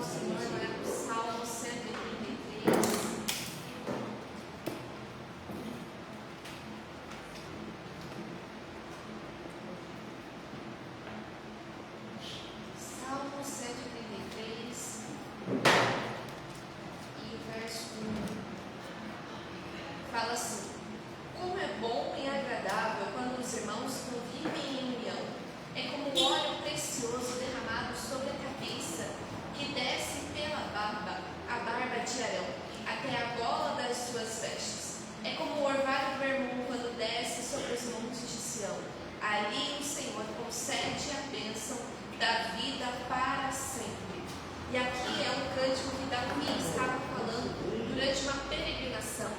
do Senhor lá no Salmo 133. Salmo 133 e verso 1 fala assim: como é bom e agradável quando os irmãos convivem em união. É como um óleo precioso derramado sobre a cabeça, que desce pela barba, a barba de Arão, até a gola das suas vestes. É como o orvalho do Hermon quando desce sobre os montes de Sião. Ali o Senhor concede a bênção da vida para sempre. E aqui é um cântico que Davi estava falando durante uma peregrinação.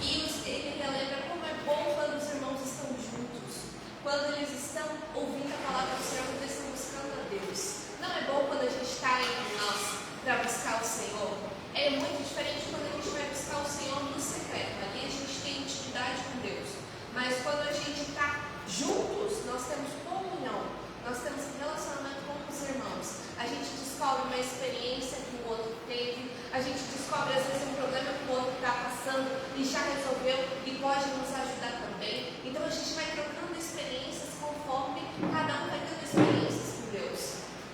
E ele relembra como é bom quando os irmãos estão juntos, quando eles estão ouvindo a palavra do Senhor, quando eles estão buscando a Deus. Não é bom quando a gente está entre nós para buscar o Senhor. É muito diferente quando a gente vai buscar o Senhor no secreto. Ali a gente tem intimidade com Deus. Mas quando a gente está juntos, nós temos comunhão, nós temos relacionamento com os irmãos. A gente descobre uma experiência que o outro teve, a gente descobre às vezes um problema que o outro está passando e já resolveu e pode nos ajudar também. Então a gente vai trocando experiências conforme cada um vai tendo experiências com Deus.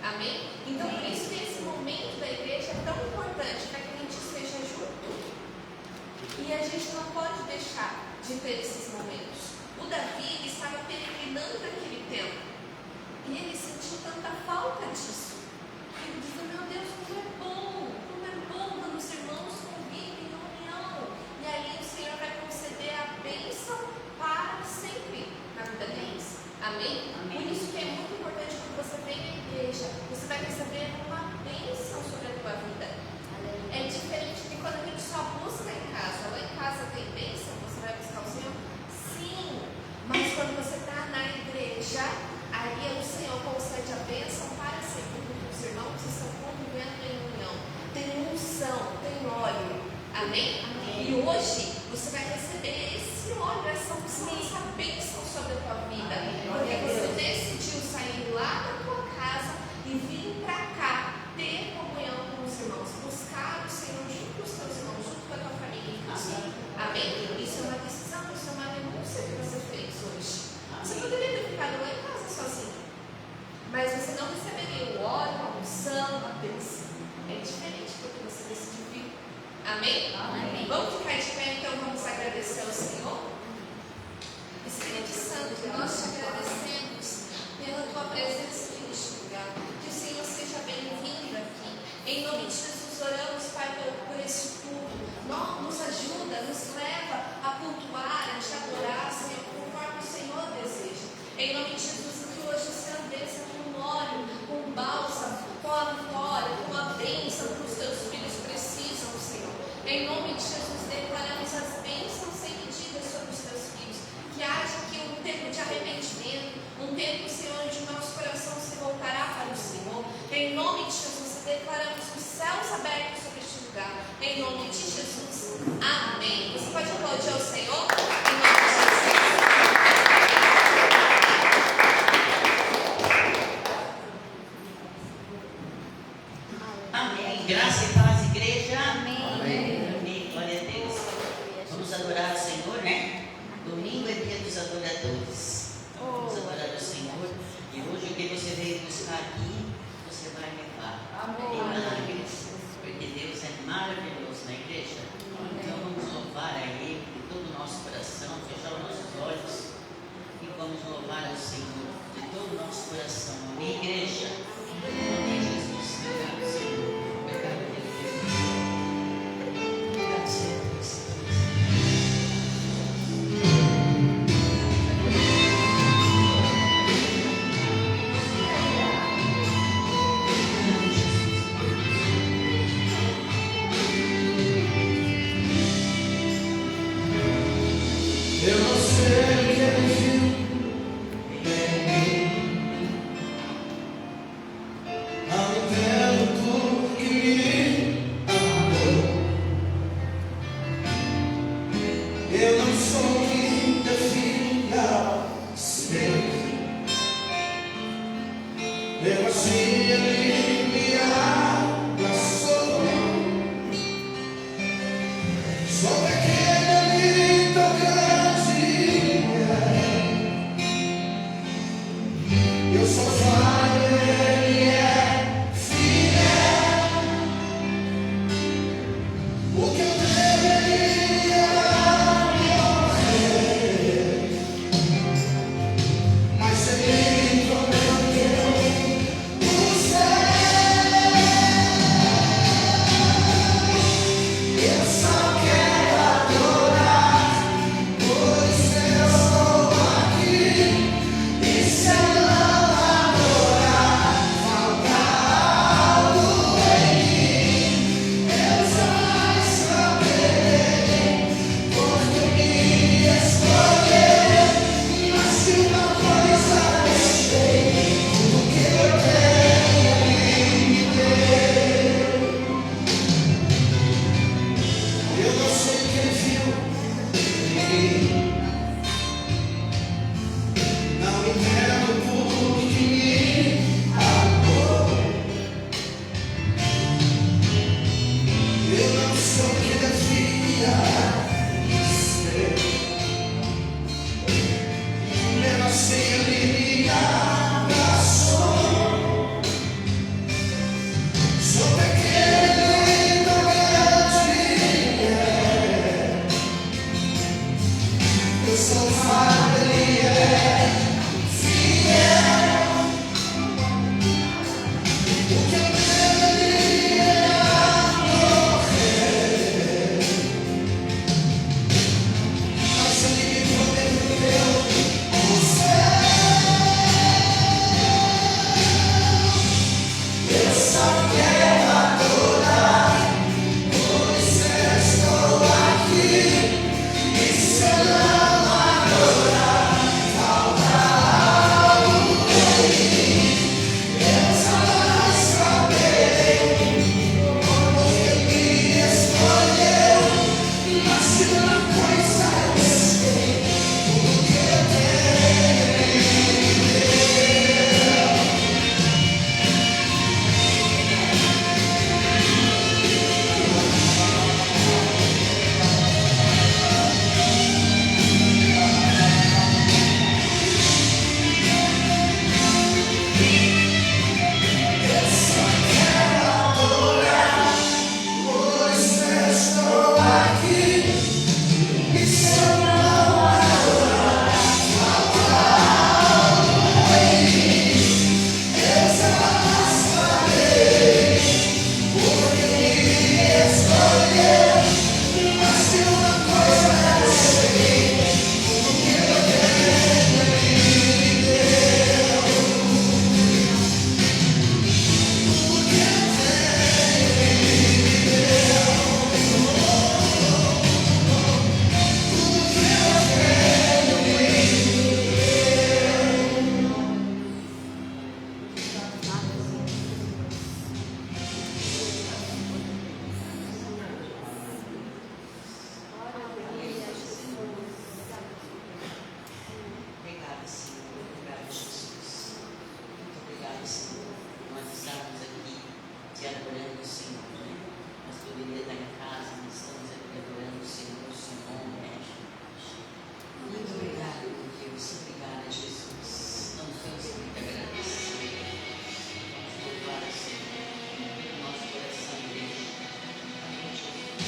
Amém? Então por isso que esse momento da igreja é tão importante para que a gente esteja junto. E a gente não pode deixar de ter esses momentos. O Davi estava peregrinando naquele tempo e ele sentiu tanta falta disso. Ele disse: meu Deus, como é bom quando os irmãos convivem em união. E ali o Senhor vai conceder a bênção para sempre na vida deles. Amém? Por isso que é muito importante quando você vem na igreja, você vai receber uma bênção sobre a tua vida. É diferente de quando a gente só busca em casa. Lá em casa tem bênção, você vai buscar o Senhor? Sim, mas quando você está na igreja, aí o Senhor concede a bênção para sempre, porque os irmãos estão convivendo em união. Tem unção, tem óleo. Amém? E hoje você vai receber esse óleo, essa unção, essa bênção sobre a tua vida. Porque você decidiu sair lá da tua casa e vir para cá, ter comunhão com os irmãos, buscar o Senhor junto com os teus irmãos, junto com a tua família, inclusive. Amém? Isso é uma decisão, isso é uma renúncia que você fez hoje. Você poderia ter ficado lá em casa sozinho, mas você não receberia o óleo, a unção, a bênção. É diferente do que você decidiu vir. Amém? Amém? Vamos ficar de pé, então vamos agradecer ao Senhor. Espírito Santo, nós te agradecemos pela tua presença aqui neste lugar. Que o Senhor seja bem-vindo aqui. Em nome de Jesus oramos, Pai, por esse culto. Nos ajuda, nos leva a cultuar, a te adorar, Senhor, conforme o Senhor deseja. Em nome de Jesus, que hoje o Senhor desça com óleo, com bálsamo, com a vitória, com a bênção que os teus filhos precisam, Senhor. Em nome de Jesus, declaramos as bênçãos sem medida sobre os teus filhos. Que haja aqui um tempo de arrependimento, um tempo, Senhor, onde o nosso coração se voltará para o Senhor. Em nome de Jesus, declaramos os céus abertos sobre este lugar. Em nome de Jesus. Amém. Você pode aplaudir ao Senhor? Em nome de Jesus. Amém. Graça e paz, igreja. Amém. Amém. Glória a Deus. Vamos adorar o Senhor, né? Domingo é dia dos adoradores. Vamos adorar o Senhor. E hoje o que você veio buscar aqui, você vai levar. Milagres. Porque Deus é maravilhoso na igreja. Então vamos louvar a Ele de todo o nosso coração, fechar os nossos olhos e vamos louvar ao Senhor de todo o nosso coração. Amém, igreja? Amém, Jesus. Obrigado, Senhor. Obrigado, Deus. Obrigado, Senhor. Eu não sei o que ele viu em mim. Não entendo tudo que me amou. Eu não sou quem define a ser. Mesmo assim ele me ama. Eu sou falho, Ele é fiel. O que eu deveria morrer, mas Ele prometeu o céu. Eu só quero adorar, pois eu estou aqui. E se eu não adorar, falta algo em mim. Eu jamais saberei, porque me escolheu. Mas se uma coisa eu sei, tudo que eu tenho Ele me deu. Eu não sei quem viu em mim, não entendo por que me amou. Eu não sei o que devia ser, mesmo assim Ele me abraçou. Sou pequeno e tão grande é. Eu sou falho, Ele é fiel. O que eu deveria morrer, mas Ele me prometeu o céu. Eu só quero adorar, pois eu estou aqui. E se eu não adorar, falta algo em mim. Eu jamais saberei, porque me escolheu. Mas se uma coisa eu sei, tudo que eu tenho Ele me deu. Eu só quero adorar, pois eu estou aqui. E se eu não adorar, falta algo em mim. Eu jamais saberei, porque me escolheu. Mas se uma coisa eu sei, tudo que eu tenho Ele me deu. Tudo que eu tenho Ele me deu. Tudo que eu tenho Ele me deu. Obrigada, Senhor. Obrigada, Jesus. Muito obrigada, Senhor. Nós estamos aqui te adorando, Senhor, né? Nós poderíamos estar em casa, mas estamos aqui adorando o Senhor, o seu nome, né? Muito obrigada, meu Deus. Obrigada, Jesus. Não temos muito a agradecer. Vamos louvar o Senhor. O nosso coração dele. Amém, Jesus.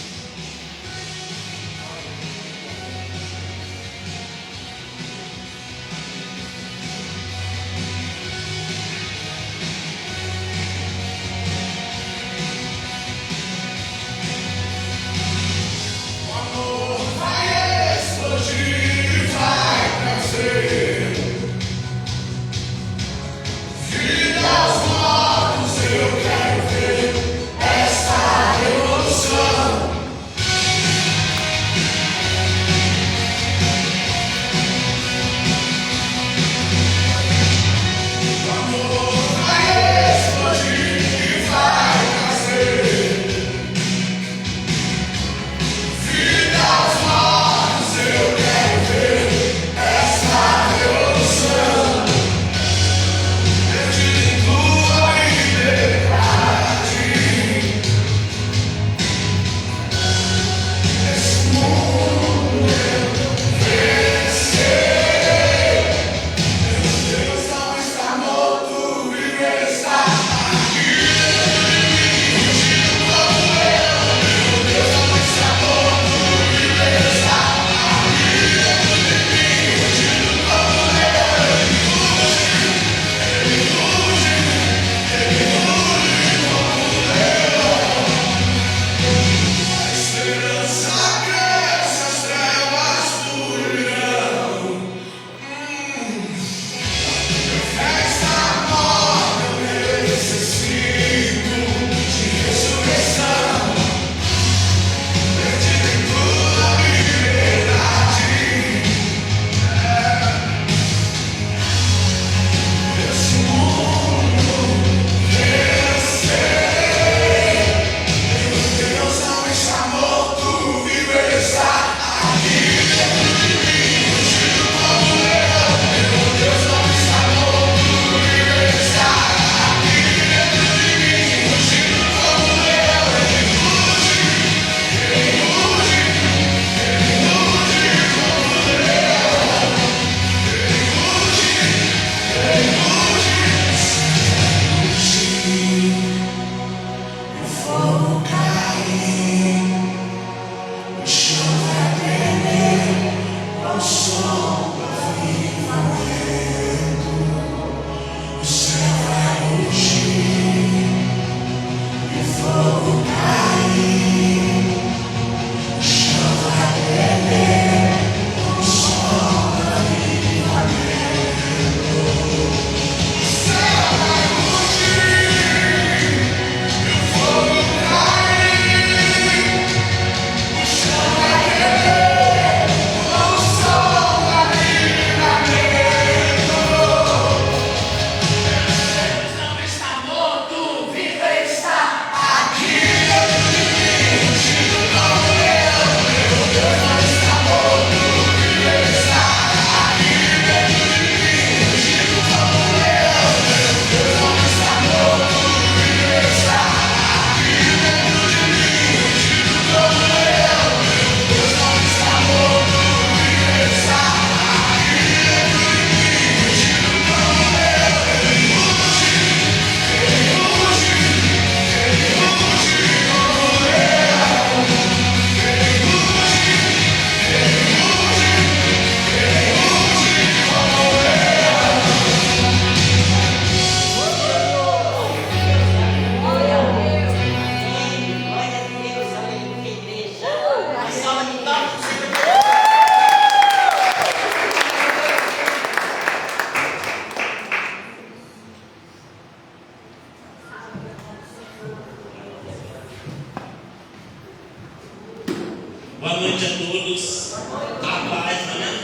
Boa noite a todos. A paz, amém?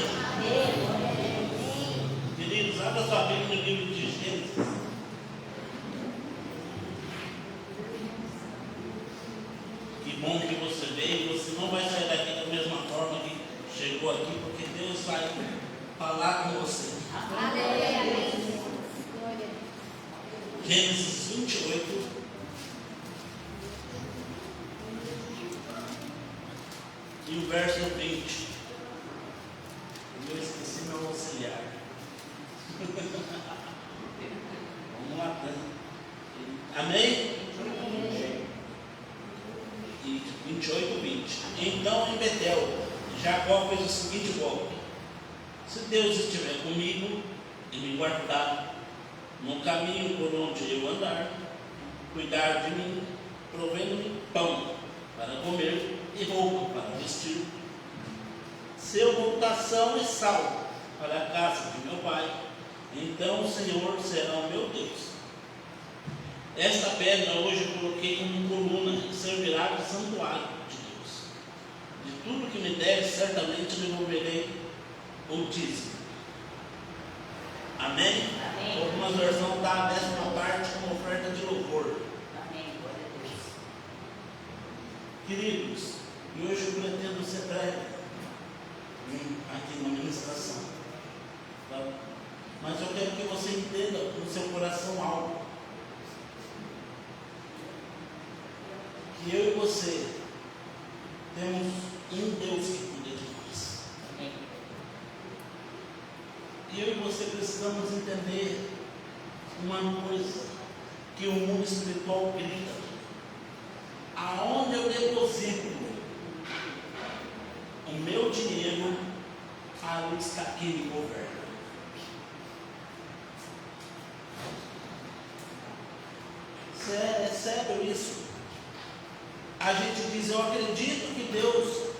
Queridos, abra sua Bíblia no livro de Gênesis. Que bom que você veio. Você não vai sair daqui da mesma forma que chegou aqui, porque Deus vai falar com você. Gênesis 28. E o verso 20. Eu esqueci meu auxiliar. Vamos lá, amém? E 28, 20. Então em Betel, Jacó fez o seguinte golpe: se Deus estiver comigo e me guardar no caminho por onde eu andar, cuidar de mim, provendo-me pão para comer e roupa para vestir, se eu voltar são e salvo para a casa de meu pai, então o Senhor será o meu Deus. Esta pedra hoje eu coloquei como coluna e servirá de santuário de Deus. De tudo que me der, certamente devolverei o dízimo. Amém? Amém. Algumas versões dá a 10ª parte como oferta de louvor. Amém. Glória a Deus. Queridos, e hoje eu pretendo ser breve aqui na ministração. Tá? Mas eu quero que você entenda no seu coração algo. Que eu e você temos um Deus que cuida de nós. Amém. E eu e você precisamos entender uma coisa que o mundo espiritual grita: aonde eu deposito o meu dinheiro, ali está quem me governa. É sério isso? A gente diz: eu acredito que Deus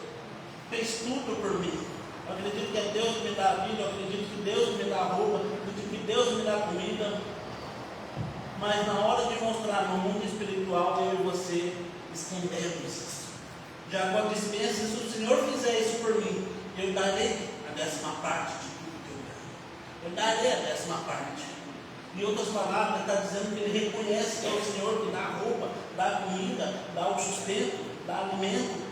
fez tudo por mim. Eu acredito que é Deus que me dá a vida, eu acredito que Deus me dá a roupa, eu acredito que Deus me dá a comida. Mas na hora de mostrar no mundo espiritual, eu e você escondemos isso. Jacó disse: se o Senhor fizer isso por mim, eu darei a 10ª parte de tudo que eu ganho. Eu darei a 10ª parte. Em outras palavras, está dizendo que ele reconhece que é o Senhor que dá a roupa, dá a comida, dá o sustento, dá alimento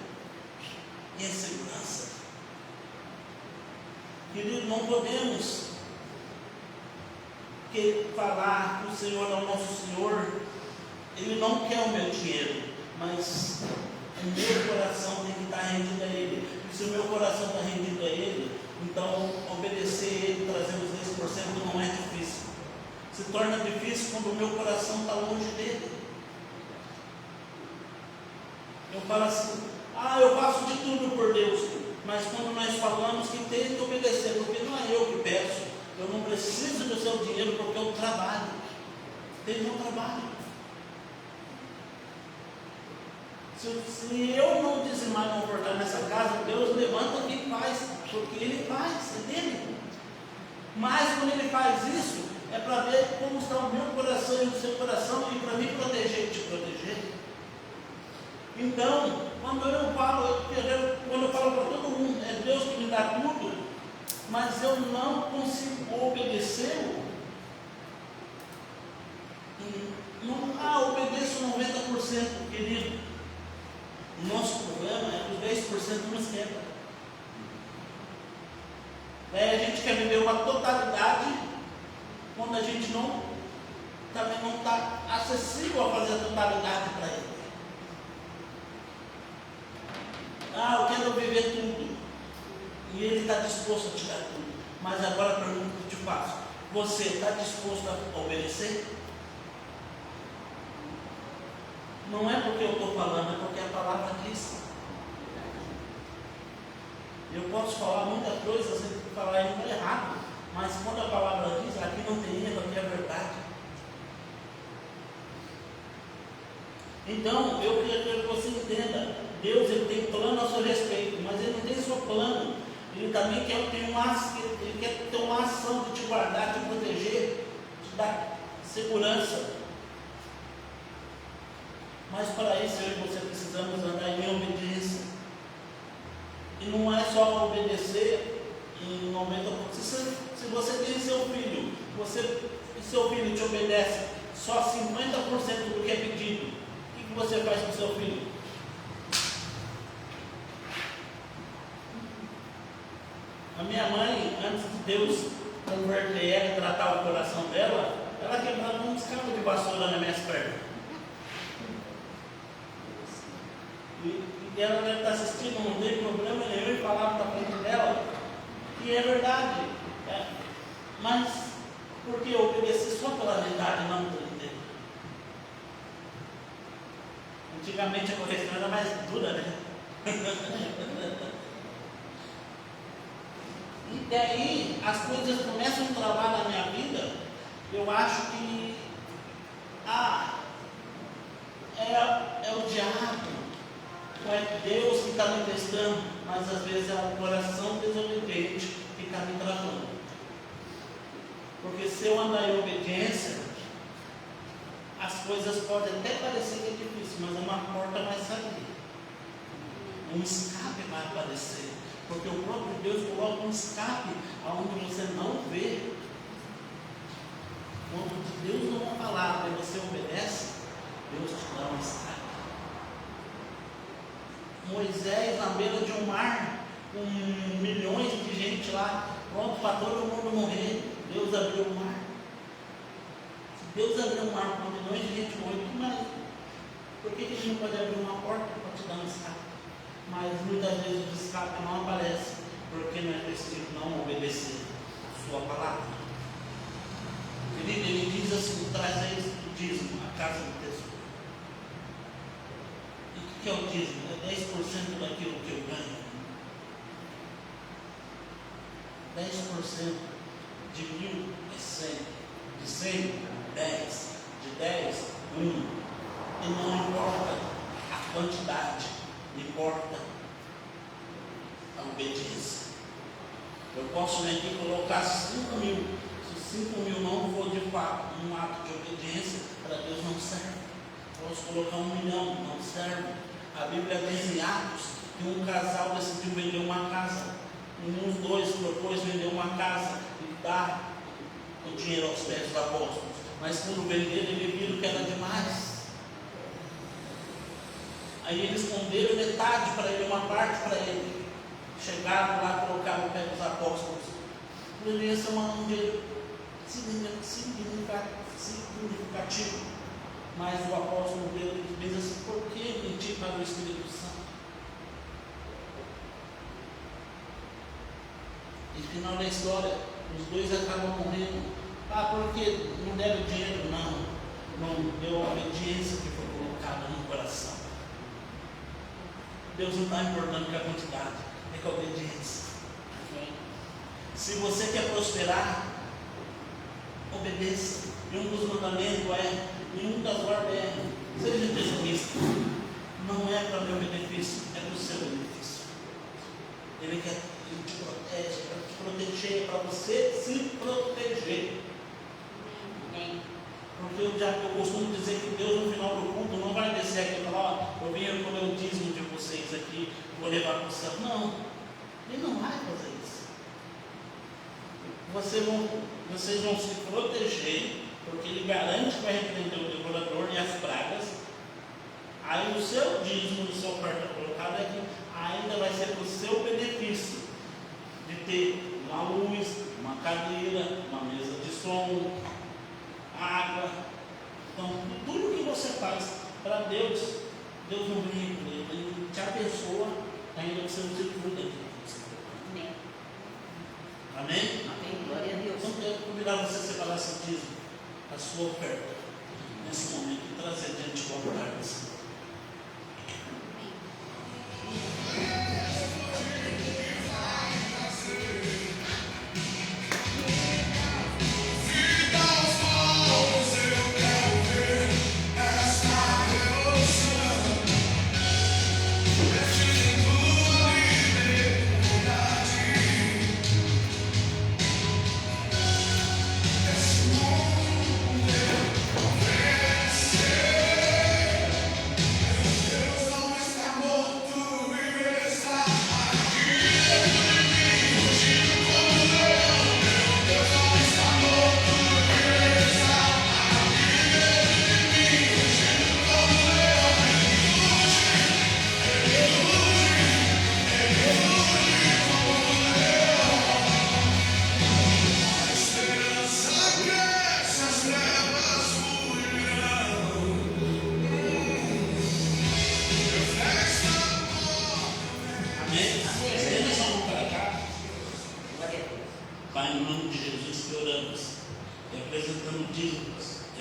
e a segurança. Querido, não podemos falar que o Senhor é o nosso Senhor. Ele não quer o meu dinheiro, mas o meu coração tem que estar rendido a Ele. E se o meu coração está rendido a Ele, então obedecer a Ele, trazer os 10% não é difícil. Se torna difícil quando o meu coração está longe dele. Eu falo assim: eu faço de tudo por Deus. Mas quando nós falamos que tem que obedecer, porque não é eu que peço, eu não preciso do seu dinheiro porque eu trabalho. Tem meu trabalho. Se eu não dizimar, não ofertar nessa casa, Deus levanta quem faz, porque Ele faz, é dele. Mas quando Ele faz isso, é para ver como está o meu coração e o seu coração, e para me proteger e te proteger. Então, quando eu falo para todo mundo, é Deus que me dá tudo, mas eu não consigo obedecê-lo. Obedeço 90%, querido. O nosso problema é que os 10% nos quebra. Daí a gente quer viver uma totalidade quando a gente também não está acessível a fazer a totalidade para Ele. Eu quero viver tudo. E Ele está disposto a te dar tudo. Mas agora a pergunta que eu te faço: você está disposto a obedecer? Não é porque eu estou falando, é porque a palavra diz. Eu posso falar muita coisa, você falar errado, mas quando a palavra diz, aqui não tem erro, aqui é verdade. Então, eu quero que você entenda: Deus, Ele tem plano a seu respeito, mas Ele não tem só plano, Ele também quer ter uma ação de te guardar, te proteger, te dar segurança. Mas para isso eu e você precisamos andar em obediência. E não é só obedecer em 90%. Se você tem seu filho, e seu filho te obedece só 50% do que é pedido, o que você faz com seu filho? A minha mãe, antes de Deus converter ela e tratar o coração dela, ela quebrava um descabo de vassoura nas minhas pernas. E ela deve estar assistindo, não tem problema nenhum em falar para frente dela. E é verdade. Mas porque eu obedeci só pela metade, não pela inteira? Antigamente a correção era mais dura, né? E daí as coisas começam a travar na minha vida. Eu acho que é o diabo, não é Deus que está me testando, mas às vezes é o coração desobediente que está me travando. Porque se eu andar em obediência, as coisas podem até parecer que é difícil, mas uma porta vai sair, um escape vai aparecer, porque o próprio Deus coloca um escape aonde você não vê. Quando Deus não vai falar e você obedece, Deus te dá um escape. Moisés na beira de um mar, com milhões de gente lá, pronto para todo mundo morrer, Deus abriu o mar. Se Deus abriu o mar com milhões de gente morrer, mas por que a gente não pode abrir uma porta para te dar um escape? Mas muitas vezes o escape não aparece, porque não é preciso não obedecer a sua palavra. Querido, ele diz assim, traz aí o dízimo, a casa do tesouro. E o que é o dízimo? É 10% daquilo que eu ganho. 10% de 1.000 é 100, de 100, 10, de 10, 1. E não importa a quantidade, importa a obediência. Eu posso vir aqui colocar 5.000. Se 5.000 não for de fato um ato de obediência, para Deus não serve. Posso colocar 1 milhão, não serve. A Bíblia diz em Atos que um casal decidiu vender uma casa. E uns dois propôs vender uma casa e dar o dinheiro aos pés dos apóstolos. Mas quando venderam, eles viram que era demais. Aí eles esconderam metade para ele, uma parte para ele. Chegaram lá, colocaram o pé dos apóstolos. Poderia ser um dinheiro significativo. Mas o apóstolo Pedro diz assim: por que mentir para o Espírito Santo? E no final da história, os dois acabam morrendo. Porque não deram dinheiro? Não deu a obediência que foi colocada no coração. Deus não está importando com a quantidade, é com a obediência. Se você quer prosperar, obedeça. E um dos mandamentos nenhum das ordens seja dizimista. Não é para meu benefício, é para o seu benefício. Ele te protege, para te proteger, para você se proteger. Porque eu costumo dizer que Deus no final do culto não vai descer aqui e falar: eu vim comer o dízimo de vocês aqui, vou levar para o céu. Não, Ele não vai fazer isso. Vocês vão se proteger, porque Ele garante que vai repreender o devorador e as pragas. Aí o seu dízimo, o seu quarto colocado é que ainda vai ser para o seu benefício, de ter uma luz, uma cadeira, uma mesa de som, água. Então, tudo que você faz para Deus, Deus não vem repreender, Ele te abençoa, ainda que você não se cuida daquilo que você faz. Amém? Amém. Glória a Deus. Então, eu quero convidar você a separar seu dízimo, a sua oferta, nesse momento, e trazer diante do altar do Senhor. Yeah.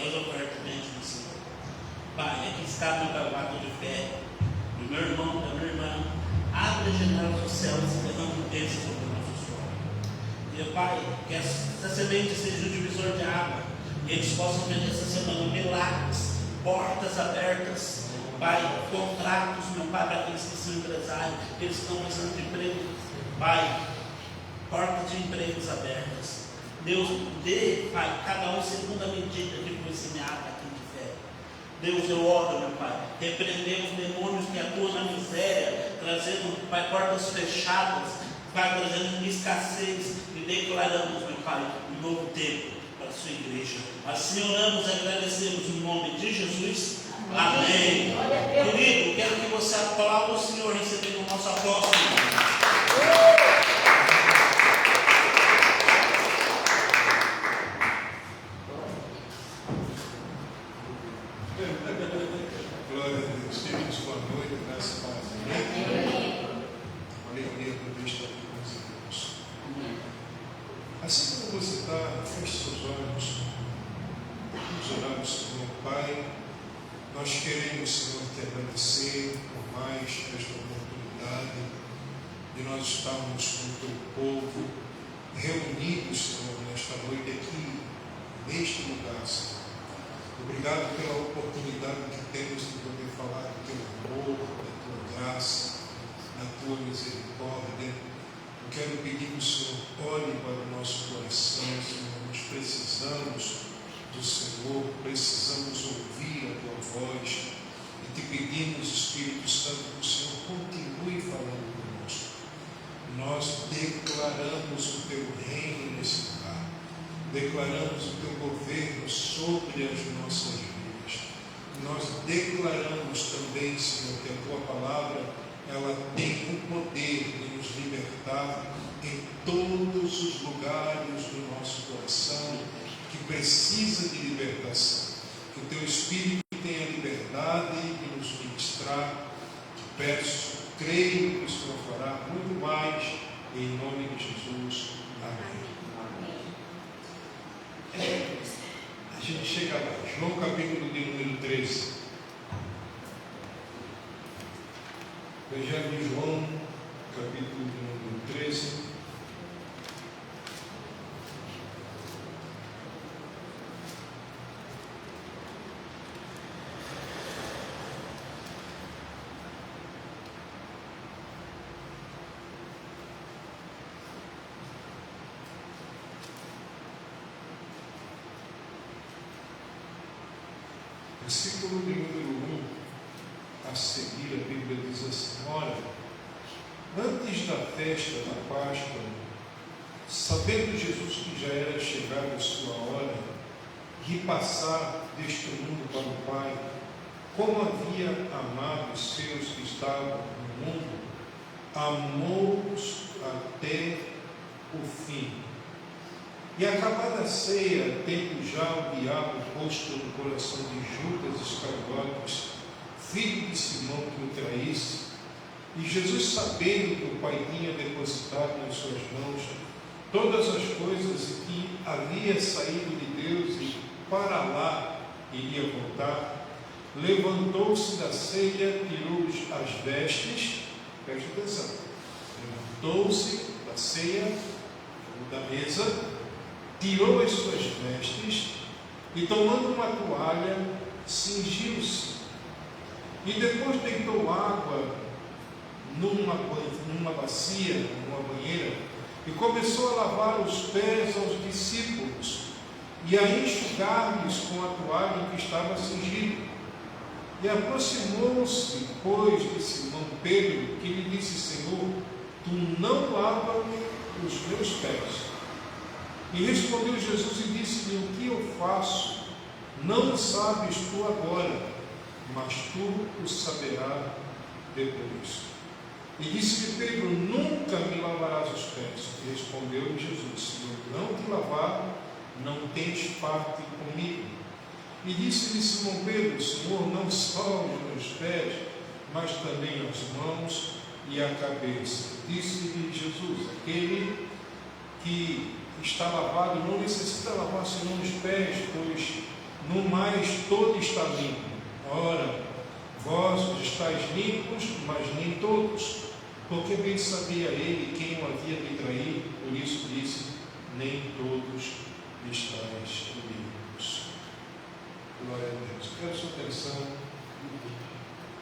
Deus oferta diante do Senhor. Pai, aqui está meu cavalo de fé, do meu irmão, da minha irmã. Abre a janela dos céus e derrama um bênção sobre o nosso solo. E Pai, que essa semente seja o divisor de água. E eles possam ver essa semana milagres, portas abertas. Pai, contratos, meu Pai, para aqueles que são empresários, que eles estão precisando de emprego. Pai, portas de empregos abertas. Deus, dê, Pai, cada um segundo a medida que foi semeada aqui de fé. Deus, eu oro, meu Pai, repreendemos demônios que atuam na miséria, trazendo, Pai, portas fechadas, Pai, trazendo escassez, e declaramos, meu Pai, um novo tempo para a sua igreja. Assim oramos e agradecemos no nome de Jesus. Amém. Querido, quero que você aplaude o Senhor recebendo o nosso apóstolo. Glória a Deus. Queridos, boa noite, graças a Deus. Amém. Uma alegria poder estar aqui com os irmãos. Assim como você está, feche seus olhos. Vamos orar ao Senhor. Pai, nós queremos, Senhor, te agradecer por mais esta oportunidade de nós estarmos com o teu povo reunidos, Senhor, nesta noite aqui, neste lugar, Senhor. Obrigado pela oportunidade que temos de poder falar do teu amor, da tua graça, da tua misericórdia. Eu quero pedir que o Senhor olhe para o nosso coração, Senhor. Nós precisamos do Senhor, precisamos ouvir a tua voz e te pedimos, Espírito Santo, que o Senhor continue falando conosco. Nós declaramos o teu reino nesse lugar. Declaramos o teu governo sobre as nossas vidas. Nós declaramos também, Senhor, que a tua palavra, ela tem o poder de nos libertar em todos os lugares do nosso coração que precisa de libertação. Que o teu Espírito tenha liberdade de nos ministrar. Te peço, creio que o Senhor fará muito mais, em nome de Jesus. Amém. A gente chega lá, João capítulo de número 13. Evangelho de João, capítulo de número 13. Versículo de número 1, a seguir a Bíblia diz assim: Ora, antes da festa da Páscoa, sabendo Jesus que já era chegada a sua hora de passar deste mundo para o Pai, como havia amado os seus que estavam no mundo, amou-os até o fim. E acabada a ceia, tendo já o diabo posto no coração de Judas Iscariotes, filho de Simão, que o traísse, e Jesus, sabendo que o Pai tinha depositado nas suas mãos todas as coisas e que havia saído de Deus e para lá iria voltar, levantou-se da ceia, tirou as vestes, preste atenção, levantou-se da ceia, da mesa, tirou as suas vestes e, tomando uma toalha, cingiu-se. E depois deitou água numa bacia, numa banheira, e começou a lavar os pés aos discípulos e a enxugar-lhes com a toalha em que estava cingido. E aproximou-se, pois, de Simão Pedro, que lhe disse: Senhor, tu não lavas os meus pés. E respondeu Jesus e disse-lhe: o que eu faço, não sabes tu agora, mas tu o saberás depois. E disse-lhe Pedro: nunca me lavarás os pés. E respondeu-lhe Jesus: se eu não te lavar, não tens parte comigo. E disse-lhe Simão Pedro: Senhor, não só os meus pés, mas também as mãos e a cabeça. Disse-lhe Jesus: aquele que está lavado não necessita lavar senão os pés, pois no mar todo está limpo. Ora, vós estáis limpos, mas nem todos. Porque bem sabia ele quem o havia de trair, por isso disse, nem todos estáis limpos. Glória a Deus. Quero sua atenção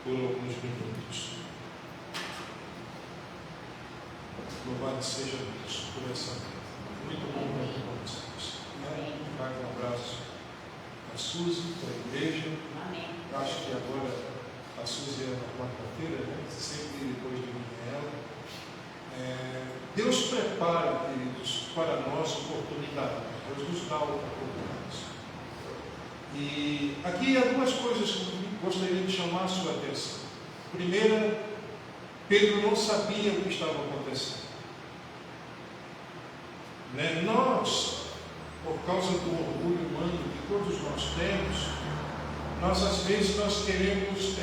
por alguns minutos. Louvado seja Deus por essa vida. Muito bom estar com vocês. Traga um abraço a Suzy, para a igreja. Amém. Acho que agora a Suzy é na quarta-feira, né? Sempre depois de mim ela. Deus prepara, queridos, para nós oportunidades. Deus nos dá oportunidades. E aqui há duas coisas que eu gostaria de chamar a sua atenção. Primeira, Pedro não sabia o que estava acontecendo. Nós, por causa do orgulho humano que todos nós temos, às vezes nós queremos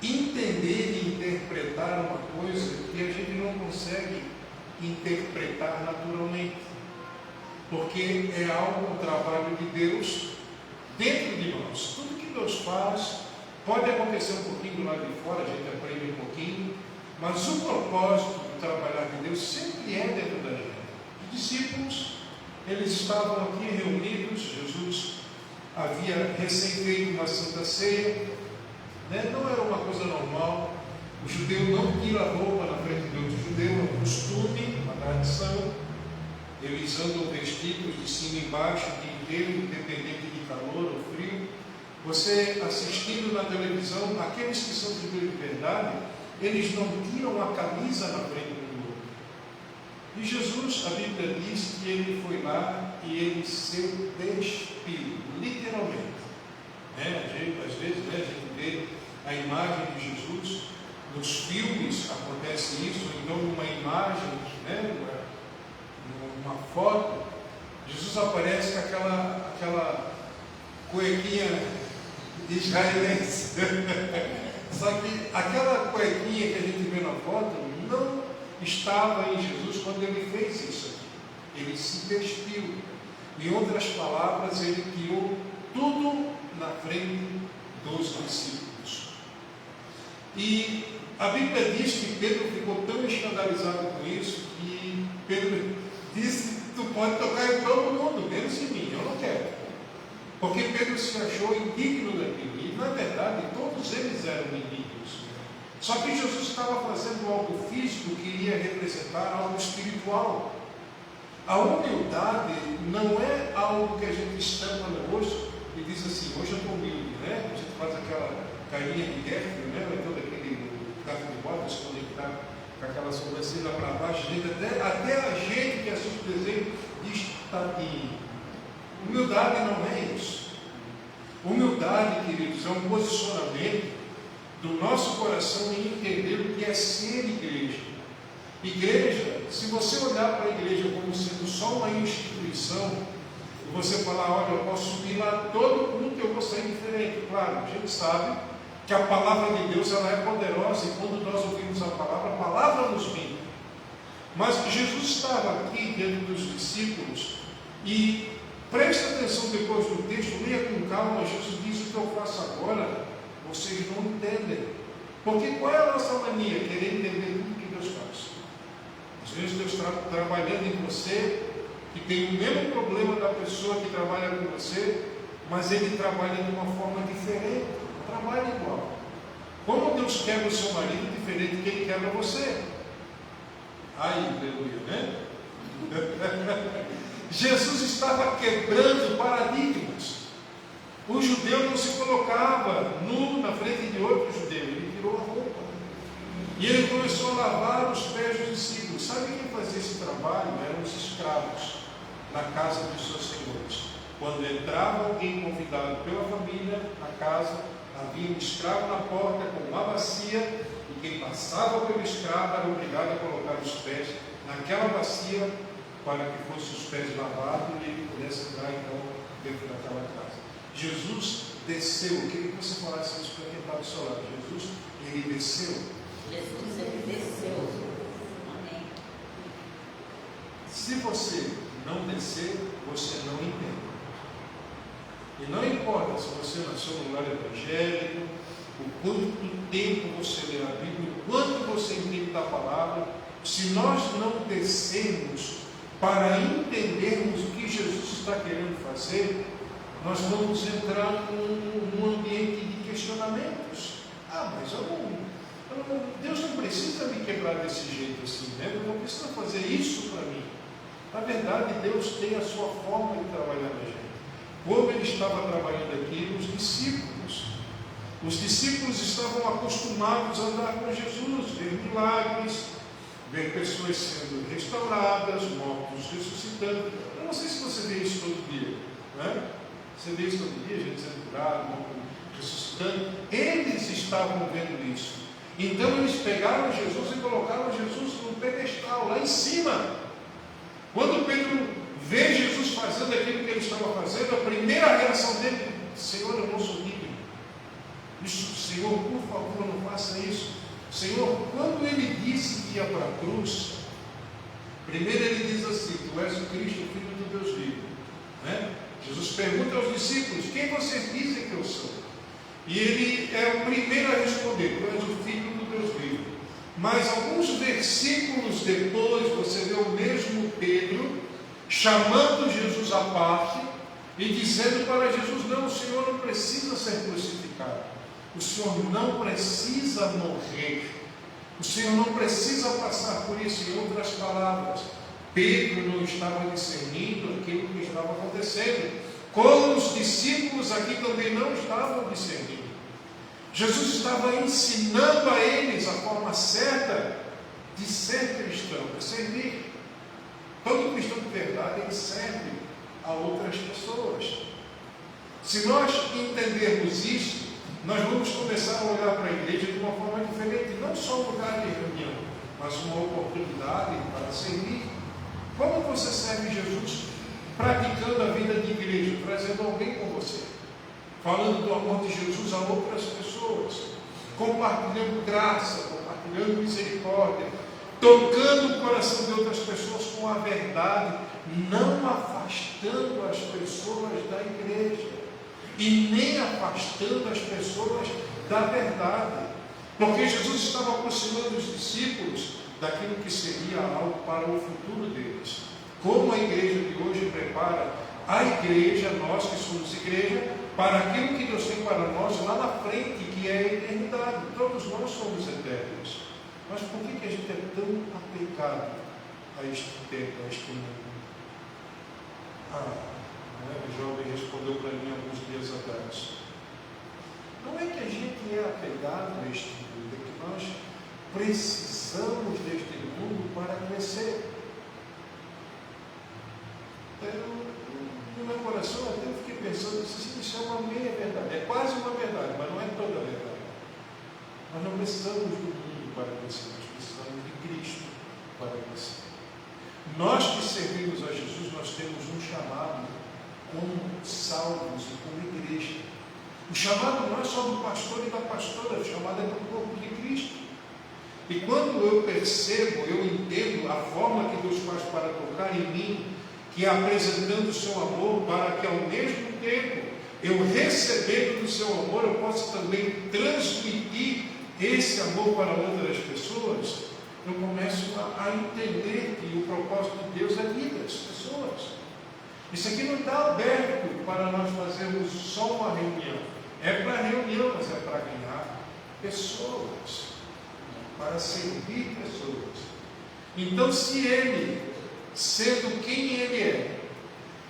entender e interpretar uma coisa que a gente não consegue interpretar naturalmente, porque é algo, um trabalho de Deus dentro de nós. Tudo que Deus faz pode acontecer um pouquinho do lado de fora, a gente aprende um pouquinho, mas o propósito do trabalhar de Deus sempre é dentro da gente. Os discípulos, eles estavam aqui reunidos, Jesus havia recém feito uma santa ceia, não era uma coisa normal. O judeu não tira a roupa na frente de outro judeu, é um costume, uma tradição. Eles andam vestidos de cima e embaixo, o dia inteiro, independente de calor ou frio. Você assistindo na televisão, aqueles que são judeus de verdade, eles não tiram a camisa na frente do outro. E Jesus, a Bíblia diz que ele foi lá e ele se despiu, literalmente. Às vezes a gente vê a imagem de Jesus, nos filmes acontece isso, então numa imagem, numa foto, Jesus aparece com aquela cuequinha israelense. Só que aquela cuequinha que a gente vê na foto não estava em Jesus quando ele fez isso aqui. Ele se despiu. Em outras palavras, ele tirou tudo na frente dos discípulos. E a Bíblia diz que Pedro ficou tão escandalizado com isso que Pedro disse: tu pode tocar em todo mundo, menos em mim, eu não quero. Porque Pedro se achou indigno daquilo. E na verdade todos eles eram indignos. Só que Jesus estava fazendo algo físico que iria representar algo espiritual. A humildade não é algo que a gente estampa no rosto e diz assim: hoje eu estou humilde, A gente faz aquela carinha de guerra, Então daquele carro de botas, quando ele está com aquela sobrancelha para baixo, até a gente que assiste o desenho diz: tadinho. Humildade não é isso. Humildade, queridos, é um posicionamento do nosso coração em entender o que é ser igreja. Igreja, se você olhar para a igreja como sendo só uma instituição, e você falar: olha, eu posso subir lá todo culto, eu vou sair diferente. Claro, a gente sabe que a palavra de Deus ela é poderosa, e quando nós ouvimos a palavra nos limpa. Mas Jesus estava aqui diante dos discípulos, e preste atenção depois do texto, leia com calma. Jesus diz: o que eu faço agora, vocês não entendem. Porque qual é a nossa mania? Querer entender tudo que Deus faz. Às vezes Deus está trabalhando em você, que tem o mesmo problema da pessoa que trabalha com você, mas ele trabalha de uma forma diferente, não trabalha igual. Como Deus quebra o seu marido diferente do que ele quebra você? Ai, aleluia, Jesus estava quebrando paradigmas. O judeu não se colocava nu na frente de outro judeu, ele tirou a roupa. E ele começou a lavar os pés dos discípulos. Sabe quem fazia esse trabalho? Eram os escravos na casa dos seus senhores. Quando entrava alguém convidado pela família na casa, havia um escravo na porta com uma bacia, e quem passava pelo escravo era obrigado a colocar os pés naquela bacia para que fossem os pés lavados e ele pudesse entrar então dentro daquela casa. Jesus desceu. Eu queria que você falasse isso para quem está do seu lado. Jesus, ele desceu. Jesus, ele desceu. Amém. Se você não descer, você não entende. E não importa se você nasceu no lar evangélico, o quanto tempo você lê a Bíblia, o quanto você entende da palavra, se nós não descermos para entendermos o que Jesus está querendo fazer, nós vamos entrar num ambiente de questionamentos. Mas Deus não precisa me quebrar desse jeito assim, né? Ele não precisa fazer isso para mim. Na verdade, Deus tem a sua forma de trabalhar na gente. Como Ele estava trabalhando aqui nos discípulos. Os discípulos estavam acostumados a andar com Jesus, ver milagres, ver pessoas sendo restauradas, mortos ressuscitando. Eu não sei se você vê isso todo dia, né? Você vê isso todo dia, gente sendo curada, morto ressuscitando. Eles estavam vendo isso. Então eles pegaram Jesus e colocaram Jesus no pedestal, lá em cima. Quando Pedro vê Jesus fazendo aquilo que ele estava fazendo, a primeira reação dele: Senhor, eu não sou digno. Isso, Senhor, por favor, não faça isso. Senhor, quando ele disse que ia para a cruz, primeiro ele diz assim: Tu és o Cristo, o Filho do Deus vivo, né? Jesus pergunta aos discípulos: Quem vocês dizem que eu sou? E ele é o primeiro a responder: Tu és o Filho do Deus vivo. Mas alguns versículos depois, você vê o mesmo Pedro chamando Jesus à parte e dizendo para Jesus: Não, o Senhor não precisa ser crucificado. O Senhor não precisa morrer. O Senhor não precisa passar por isso. Em outras palavras, Pedro não estava discernindo aquilo que estava acontecendo, como os discípulos aqui também não estavam discernindo. Jesus estava ensinando a eles a forma certa de ser cristão, de servir. Todo cristão de verdade, ele serve a outras pessoas. Se nós entendermos isso, nós vamos começar a olhar para a igreja de uma forma diferente, não só um lugar de reunião, mas uma oportunidade para servir. Como você serve Jesus? Praticando a vida de igreja, trazendo alguém com você, falando do amor de Jesus a outras pessoas, compartilhando graça, compartilhando misericórdia, tocando o coração de outras pessoas com a verdade, não afastando as pessoas da igreja e nem afastando as pessoas da verdade, porque Jesus estava aproximando os discípulos daquilo que seria algo para o futuro deles. Como a igreja de hoje prepara a igreja, nós que somos igreja, para aquilo que Deus tem para nós lá na frente, que é a eternidade. Todos nós somos eternos. Mas por que a gente é tão aplicado a este tempo, a este mundo? O jovem respondeu para mim alguns dias atrás: não é que a gente é apegado a este mundo, é que nós precisamos deste mundo para crescer. No meu coração até eu fiquei pensando: isso é uma meia verdade, é quase uma verdade, mas não é toda a verdade. Nós não precisamos do mundo para crescer, nós precisamos de Cristo para crescer. Nós que servimos a Jesus, nós temos um chamado como salvos e como igreja. O chamado não é só do pastor e da pastora, o chamado é do corpo de Cristo. E quando eu percebo, eu entendo a forma que Deus faz para tocar em mim, que é apresentando o seu amor, para que ao mesmo tempo, eu recebendo do seu amor, eu possa também transmitir esse amor para outras pessoas, eu começo a entender que o propósito de Deus é a vida das pessoas. Isso aqui não está aberto para nós fazermos só uma reunião. É para reunião, mas é para ganhar pessoas, para servir pessoas. Então, se ele, sendo quem ele é,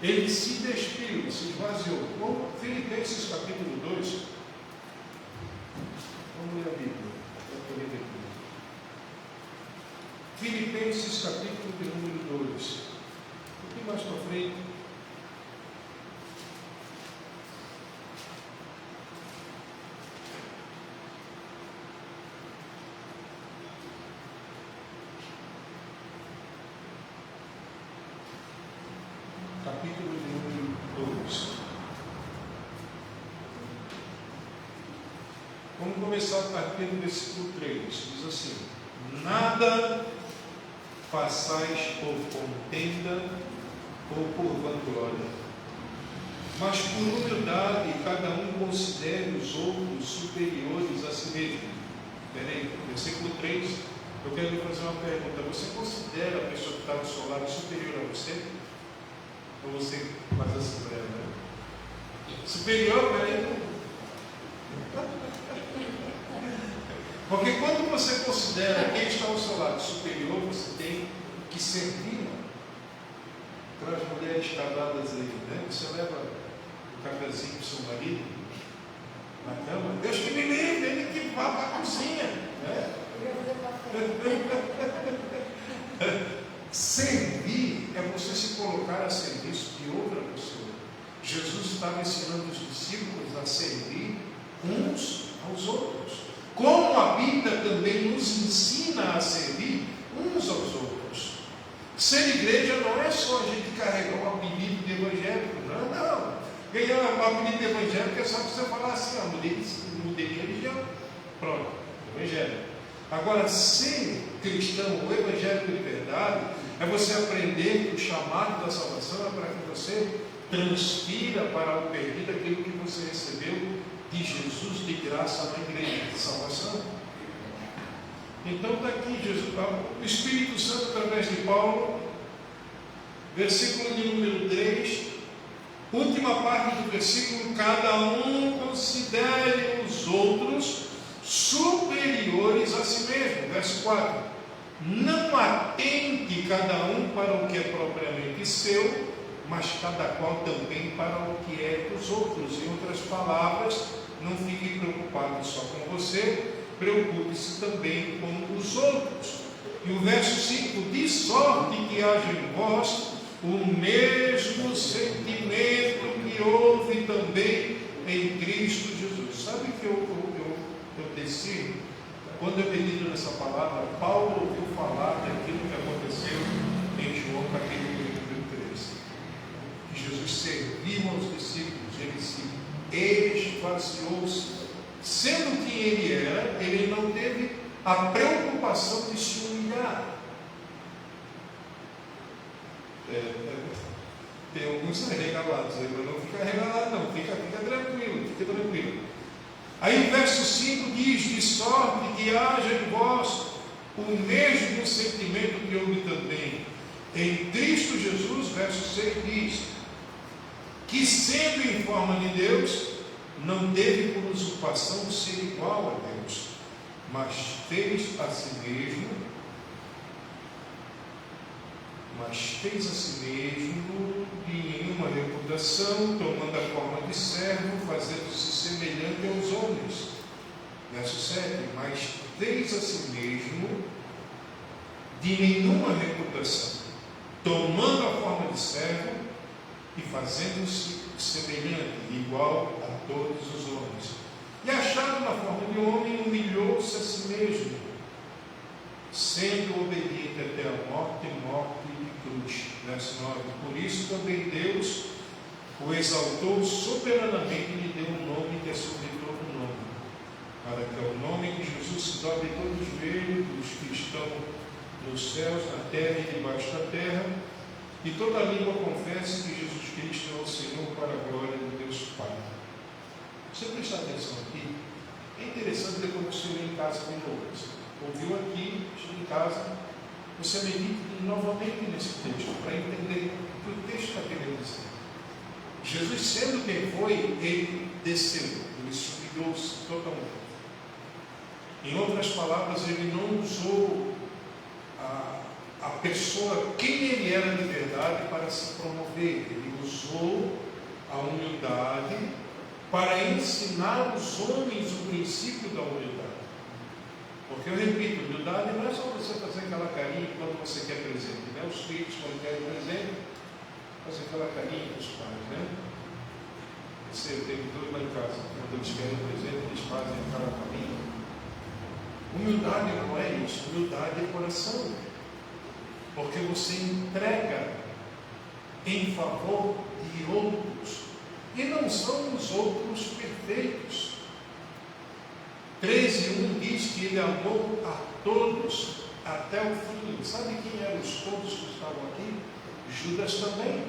ele se despiu, se esvaziou. Como Filipenses capítulo 2. Vamos ler a Bíblia. Filipenses capítulo de número 2. Um pouquinho mais para frente. Capítulo de número 2. Vamos começar a partir do versículo 3. Diz assim: nada façais por contenda ou por vanglória, Mas por humildade, cada um considere os outros superiores a si mesmo. Peraí, versículo 3, eu quero lhe fazer uma pergunta. Você considera a pessoa que está do seu lado superior a você? Ou você faz assim para ela, né? Superior, peraí. Porque quando você considera quem está ao seu lado superior, você tem que servir. Para as mulheres casadas aí, né? Você leva um cafezinho para o seu marido na cama. Deus que me livre, ele que vá para a cozinha. Né? Servir é você se colocar a serviço de outra pessoa. Jesus estava ensinando os discípulos a servir uns aos outros. Como a Bíblia também nos ensina a servir uns aos outros. Ser igreja não é só a gente carregar um apelido de evangélico, não. Ganhar um apelido de evangélico é só você falar assim, mudei de religião. Pronto, evangelho. Agora, ser cristão ou evangélico de verdade é você aprender que o chamado da salvação é para que você transfira para o perdido aquilo que você recebeu de Jesus de graça na igreja de salvação. Então está aqui Jesus, o Espírito Santo através de Paulo, versículo de número 3, última parte do versículo: cada um considere os outros superiores a si mesmo. Verso 4: não atente cada um para o que é propriamente seu, mas cada qual também para o que é dos outros. Em outras palavras, não fique preocupado só com você, preocupe-se também com os outros. E o verso 5: de sorte que haja em vós o mesmo sentimento que houve também em Cristo Jesus. Sabe que eu desci, quando eu medito nessa palavra, Paulo ouviu falar daquilo que aconteceu em João capítulo 13. Que Jesus serviu aos discípulos, ele se esvaziou-se. Sendo quem ele era, ele não teve a preocupação de se humilhar. Tem alguns regalados aí, mas não fica regalado não, fica tranquilo. Aí o verso 5 diz: de sorte que haja em vós o mesmo sentimento que houve também em Cristo Jesus. Verso 6 diz que, sendo em forma de Deus, não teve por usurpação ser igual a Deus, mas fez a si mesmo, de nenhuma reputação, tomando a forma de servo, fazendo-se semelhante aos homens. Verso 7: mas fez a si mesmo de nenhuma reputação, tomando a forma de servo e fazendo-se semelhante, igual a todos os homens. E achado na forma de homem, humilhou-se a si mesmo, sendo obediente até a morte de cruz. Verso 9: por isso também Deus o exaltou soberanamente e lhe deu um nome que é sobre todo nome, para que ao nome de Jesus se dobre todo o joelho dos que estão nos céus, na terra e debaixo da terra, e toda língua confesse que Jesus Cristo é o Senhor, para a glória de Deus Pai. Você prestar atenção aqui, é interessante depois que você lê em casa de novo. Você ouviu aqui, chega em casa, você medite novamente nesse texto, para entender o que o texto está querendo dizer. Jesus, sendo quem foi, ele desceu, ele humilhou-se totalmente. Em outras palavras, ele não usou a pessoa, quem ele era de verdade, para se promover. Ele usou a humildade para ensinar os homens o princípio da humildade. Porque eu repito, humildade não é só você fazer aquela carinha quando você quer presente, né? Os filhos, quando querem presente, fazem aquela carinha com os pais, né? Você tem tudo lá em casa, quando eles querem presente, eles fazem aquela carinha. Humildade não é isso, humildade é coração. Porque você entrega em favor de outros, e não são os outros perfeitos. 13:1 diz que ele amou a todos até o fim. Sabe quem eram os todos que estavam aqui? Judas também.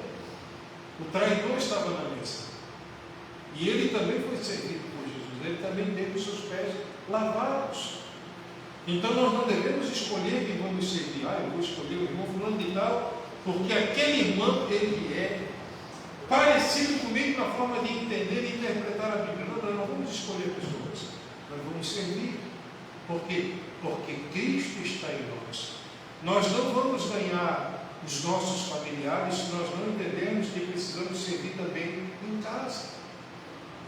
O traidor estava na mesa. E ele também foi servido por Jesus, ele também teve os seus pés lavados. Então nós não devemos escolher quem vamos servir. Eu vou escolher o irmão fulano de tal, porque aquele irmão, ele é parecido comigo na forma de entender e interpretar a Bíblia. Não, não vamos escolher pessoas, nós vamos servir. Por quê? Porque Cristo está em nós. Nós não vamos ganhar os nossos familiares se nós não entendermos que precisamos servir também em casa,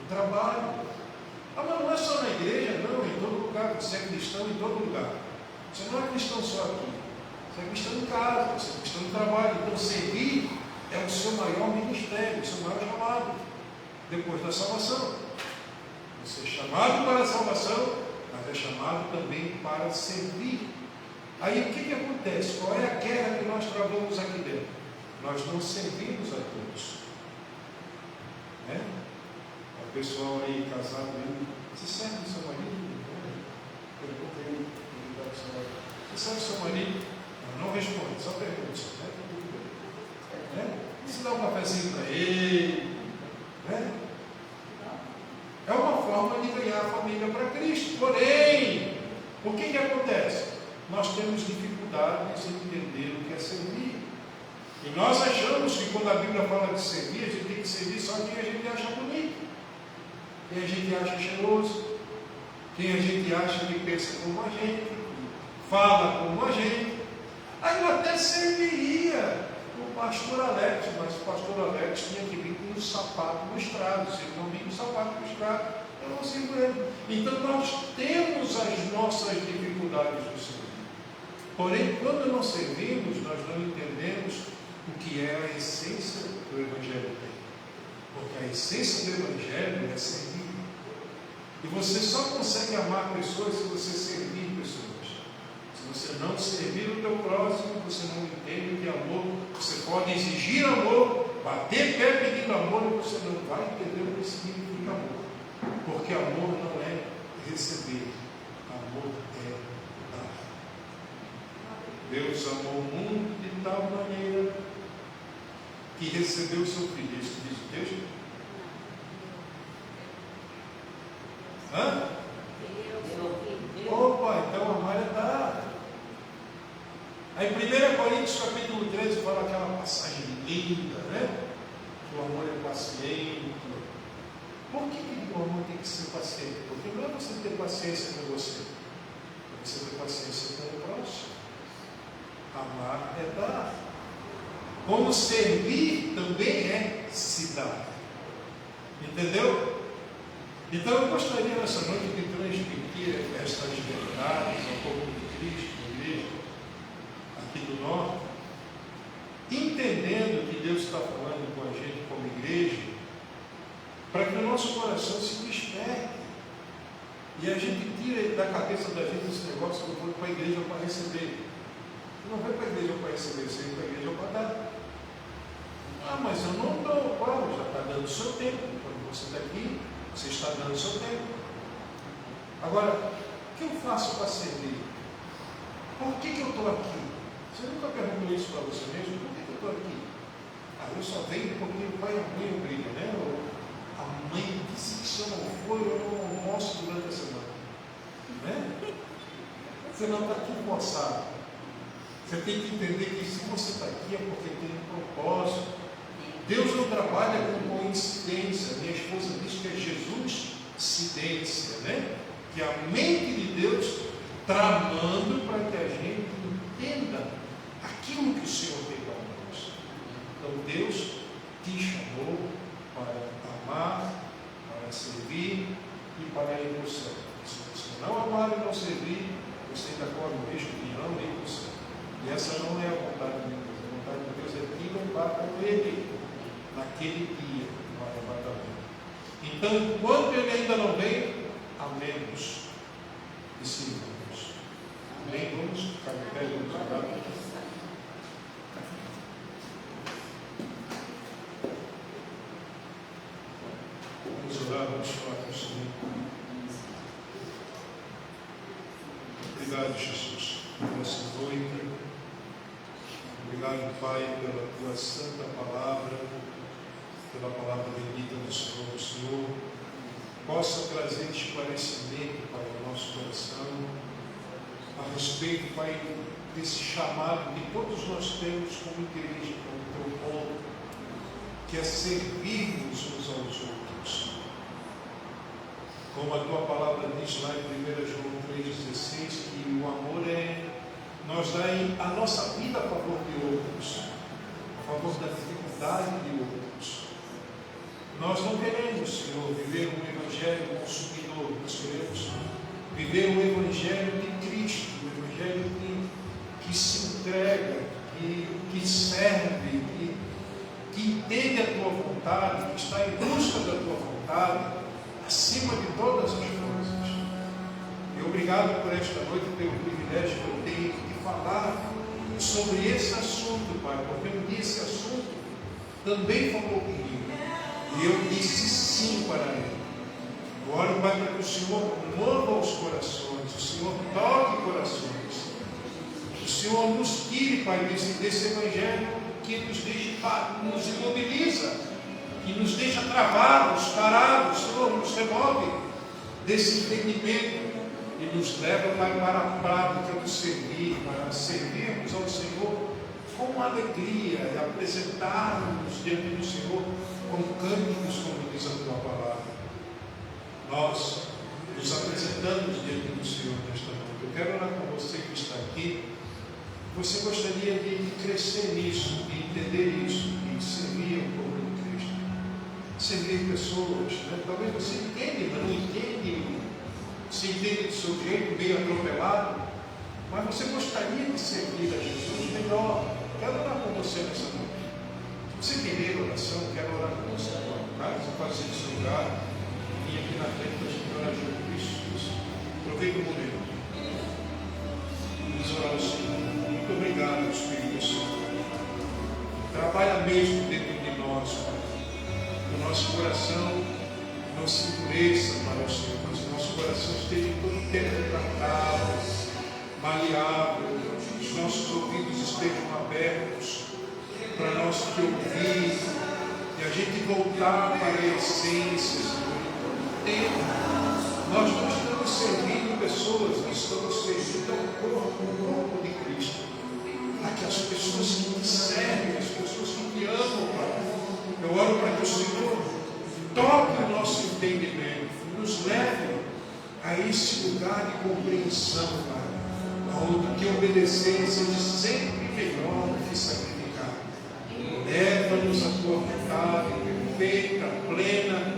no trabalho. Mas não é só na igreja, não, em todo lugar. Você é cristão em todo lugar. Você não é cristão só aqui. Você é cristão em casa, você é cristão no trabalho. Então servir é o seu maior ministério, o seu maior chamado, depois da salvação. Você é chamado para a salvação, mas é chamado também para servir. Aí o que acontece? Qual é a guerra que nós travamos aqui dentro? Nós não servimos a todos. Né? O pessoal aí casado, você serve o seu marido? Pergunta aí, você serve o seu marido? Não responde, só pergunta. Né? Você dá um cafezinho para ele. Né? É uma forma de ganhar a família para Cristo. Porém, o que acontece? Nós temos dificuldades em entender o que é servir. E nós achamos que quando a Bíblia fala de servir, a gente tem que servir só quem a gente acha bonito, quem a gente acha cheiroso, quem a gente acha que pensa como a gente, fala como a gente. Aí eu até serviria o pastor Alex, mas o pastor Alex tinha que vir com um sapato lustrado. Se ele não vir com um sapato lustrado, eu não sirvo ele. Então nós temos as nossas dificuldades no servir. Porém, quando não servimos, nós não entendemos o que é a essência do Evangelho. Porque a essência do Evangelho é servir. E você só consegue amar pessoas se você servir pessoas. Se você não servir o teu próximo, você não entende o que é amor. Você pode exigir amor, bater pé pedindo amor, e você não vai entender o que significa amor. Porque amor não é receber, amor é dar. Deus amou o mundo de tal maneira que recebeu o seu filho. Isso diz o texto? Hã? Opa, então amar é dar. Aí 1 Coríntios capítulo 13 fala aquela passagem linda, né? Que o amor é paciente. Por que o amor tem que ser paciente? Porque não é você ter paciência com você, é você ter paciência com o próximo. Amar é dar. Como servir também é se dar. Entendeu? Então eu gostaria nessa noite de transmitir estas verdades ao povo de Cristo, na igreja, aqui do norte, entendendo que Deus está falando com a gente como igreja, para que o nosso coração se desperte e a gente tire da cabeça da gente esse negócio que eu vou para a igreja para receber. Não vai para a igreja para receber, você vai para a igreja para dar. Mas eu não dou. Claro, já está dando o seu tempo. Quando você está aqui, você está dando o seu tempo. Agora, o que eu faço para servir? Por que eu estou aqui? Você nunca perguntou isso para você mesmo? Por que eu estou aqui? Eu só venho porque o pai e a mãe obrigam, né? A mãe disse que se eu não for, eu não almoço durante a semana. Né? Você não está aqui forçado. Você tem que entender que se você está aqui é porque tem um propósito. Deus não trabalha com coincidência. Minha esposa diz que é Jesus-cidência, né? Que é a mente de Deus tramando para que a gente entenda aquilo que o Senhor tem para nós. Então Deus te chamou para amar, para servir e para ir para o céu. Se você não amar e não servir, você ainda corre o risco de não ir para o céu. E essa não é a vontade de Deus. A vontade de Deus é te levar com Ele naquele dia do arrebatamento. Então, enquanto Ele ainda não vem, amemos e sirvamos. Amém? Vamos ficar de pé, vamos orar. Vamos orar, vamos falar com o Senhor. Obrigado, Jesus, por essa noite. Obrigado, Pai, pela Tua santa palavra, pela palavra bendita do Senhor. O Senhor possa trazer esclarecimento, Pai, ao nosso coração, a respeito, Pai, desse chamado que todos nós temos como igreja, como teu povo, que é servirmos uns aos outros. Como a tua palavra diz lá em 1 João 3,16, que o amor é nós dar a nossa vida a favor de outros, a favor da dificuldade de outros. Nós não queremos, Senhor, viver um evangelho consumidor, nós queremos viver um evangelho de Cristo, um evangelho que se entrega, que serve, que entende a tua vontade, que está em busca da tua vontade, acima de todas as coisas. E obrigado por esta noite, pelo privilégio que eu tenho de falar sobre esse assunto, Pai, porque um dia esse assunto também falou comigo. E eu disse sim para ele. Eu oro, Pai, para que o Senhor mova os corações, o Senhor toque corações. O Senhor nos tire, Pai, desse evangelho que nos imobiliza, que nos deixa travados, parados. Senhor, nos remove desse entendimento e nos leva, Pai, para a prática do servir, para servirmos ao Senhor com alegria e apresentarmos diante do Senhor com cânticos, como diz a tua palavra. Nós nos apresentamos diante do Senhor nesta noite. Eu quero orar com você que está aqui. Você gostaria de crescer nisso, de entender isso, de servir ao povo de Cristo, servir pessoas, né? Talvez você entenda, mas não entende, você entende do seu jeito, meio atropelado, mas você gostaria de servir a Jesus melhor. Quero orar com você nessa noite. Se você querer oração, quero orar com você agora. Tá? Você pode ser desse lugar e aqui na frente para a gente orar junto. Isso. Aproveita o momento. Vamos orar ao Senhor. Muito obrigado, Espírito Santo. Trabalha mesmo dentro de nós, Pai. Que o nosso coração não se endureça para o Senhor, mas o nosso coração esteja todo o tempo tratado, maleável, os nossos ouvidos estejam abertos para nós te ouvir e a gente voltar para a essência, Senhor, em todo o tempo. Nós não estamos servindo pessoas, nós estamos servindo ao corpo de Cristo. Aquelas pessoas que te servem, as pessoas que te amam, Pai. Eu oro para que o Senhor toque o nosso entendimento, nos leve a esse lugar de compreensão, Pai, onde que obedecer seja sempre melhor do que sacrificar. Leva-nos a tua vontade perfeita, plena.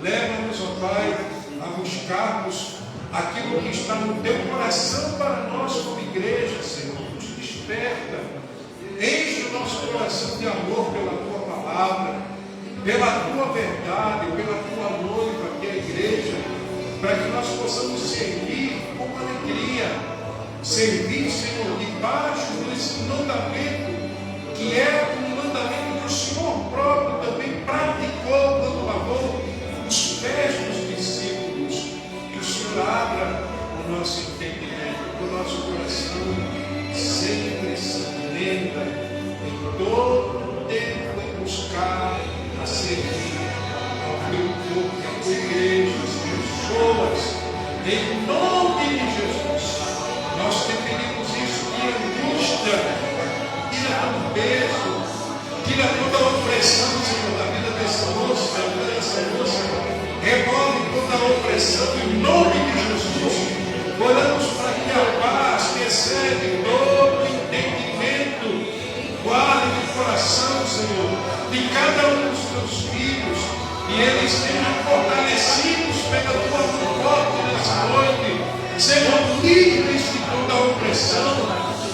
Leva-nos, ó Pai, a buscarmos aquilo que está no teu coração para nós como igreja, Senhor. Nos desperta, enche o nosso coração de amor pela tua palavra, pela tua verdade, pela tua noiva, que é a igreja, para que nós possamos servir com alegria, servir, Senhor, debaixo desse mandamento, que é um mandamento que o Senhor próprio também praticou quando lavou os pés dos discípulos. Que o Senhor abra o nosso entendimento, o nosso coração sempre se lembra em todo tempo em buscar a servir ao teu corpo, à tua igreja, as pessoas, em nome de Jesus. Nós te pedimos isso, tira a angústia, tira o peso, tira toda a opressão, Senhor, da vida dessa moça, da vida dessa moça. Remove toda a opressão em nome de Jesus. Oramos para que a paz que excede todo entendimento guarde no coração, Senhor, de cada um dos teus filhos, e eles sejam fortalecidos pela tua vontade nessa noite, sejam livres de toda a opressão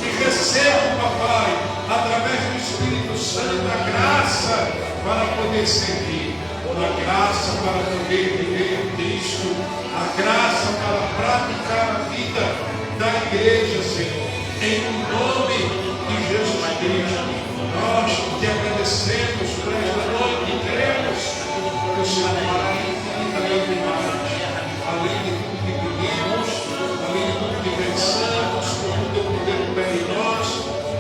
e recebam, papai, através do Espírito Santo, a graça para poder servir, a graça para poder viver Cristo, a graça para praticar a vida da igreja, Senhor, em nome de Jesus Cristo. Nós te agradecemos por esta noite e cremos que o Senhor fará infinitamente mais, além de tudo que pedimos, além de tudo que pensamos, com o teu poder opera em nós,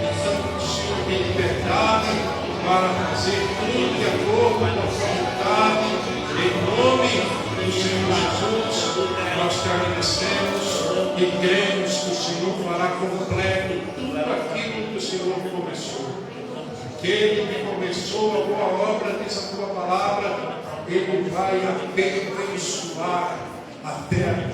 então o Senhor tem liberdade para fazer tudo de acordo com a e cremos que o Senhor fará completo tudo aquilo que o Senhor começou. Aquele que começou a boa obra, diz a tua palavra, ele vai aperfeiçoar até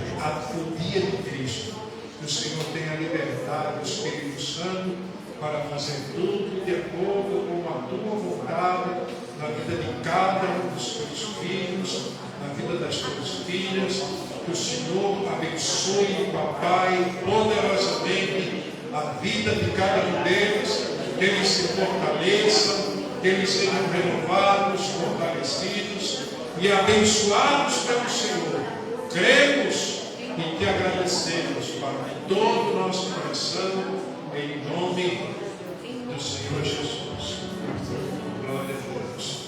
o dia de Cristo. Que o Senhor tenha libertado o Espírito Santo para fazer tudo de acordo com a tua vontade na vida de cada um dos teus filhos, na vida das tuas filhas. Que o Senhor abençoe, papai, poderosamente a vida de cada um deles, que eles se fortaleçam, que eles sejam renovados, fortalecidos e abençoados pelo Senhor. Cremos e te agradecemos, Pai, de todo o nosso coração, em nome do Senhor Jesus. Glória a Deus.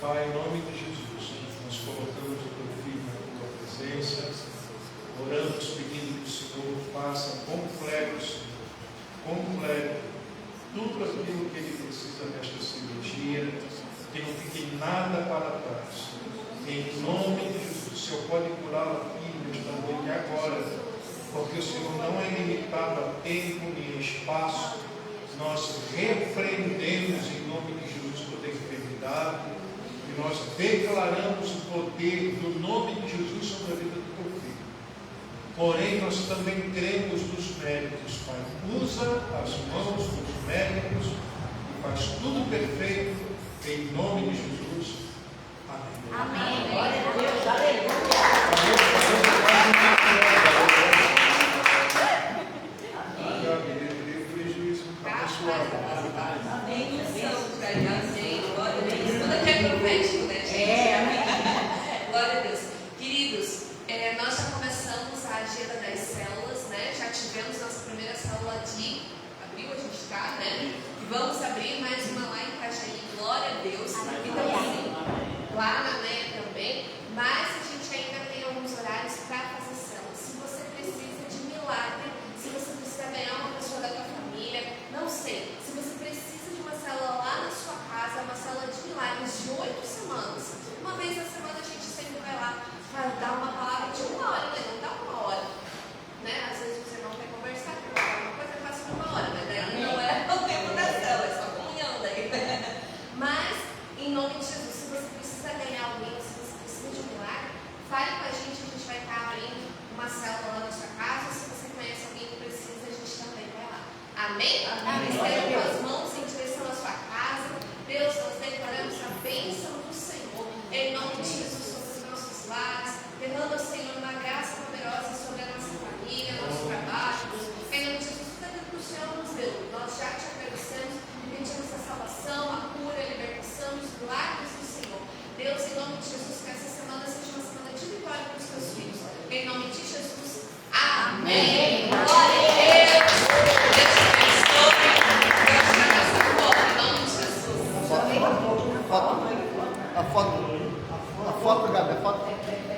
Pai, em nome de Jesus, nós colocamos o teu filho na tua presença, oramos pedindo que o Senhor faça completo, tudo aquilo que ele precisa nesta cirurgia, que não fique nada para trás. Em nome de Jesus, o Senhor pode curá-la aqui nesta noite agora, porque o Senhor não é limitado a tempo nem a espaço. nós repreendemos em nome de Jesus toda enfermidade e nós declaramos o poder do nome de Jesus sobre a vida do teu filho. Porém, nós também cremos nos médicos, Pai. Usa as mãos dos médicos e faz tudo perfeito em nome de Jesus. Amém. Amém. Glória a Deus. Aleluia. Profético, né, gente? Glória a Deus. Queridos, nós já começamos a agenda das células, né? Já tivemos nossa primeira célula de abril, a gente está, né? E vamos abrir mais uma lá em Cajaí, glória a Deus. E também lá na Meia também. Mas a gente ainda tem alguns horários para fazer célula. Se você precisa de milagre, se você precisa ganhar uma pessoa da tua família, não sei. Se você precisa de uma célula lá na sua casa, uma célula de milagres de 8 semanas. Uma vez na semana a gente sempre vai lá para dar uma palavra de 1 hora, né? Não dá 1 hora. Né? Às vezes você não quer conversar, uma coisa é fácil de 1 hora, mas daí não é o tempo da célula, é só comunhão daí. Mas, em nome de Jesus, se você precisa ganhar alguém, se você precisa de um milagre, fale com a gente vai estar abrindo uma célula lá na sua casa. Se você conhece alguém que precisa, a gente também vai lá. Amém? Amém. Estejam com as mãos em direção à sua casa. Deus, nós declaramos a bênção do Senhor, em nome de Jesus, sobre os nossos lares, derrama, Senhor, uma graça poderosa sobre a nossa família, nosso trabalho, em nome de Jesus, tudo aquilo que o Senhor nos deu, nós já te agradecemos e pedimos a salvação, a cura, a libertação, os milagres do Senhor. Deus, em nome de Jesus, que essa semana seja uma semana de vitória para os teus filhos, em nome de Jesus, amém. Glória a Deus, Deus te abençoe, Deus te abençoe, em nome de Jesus. A foto, Gabi, a foto.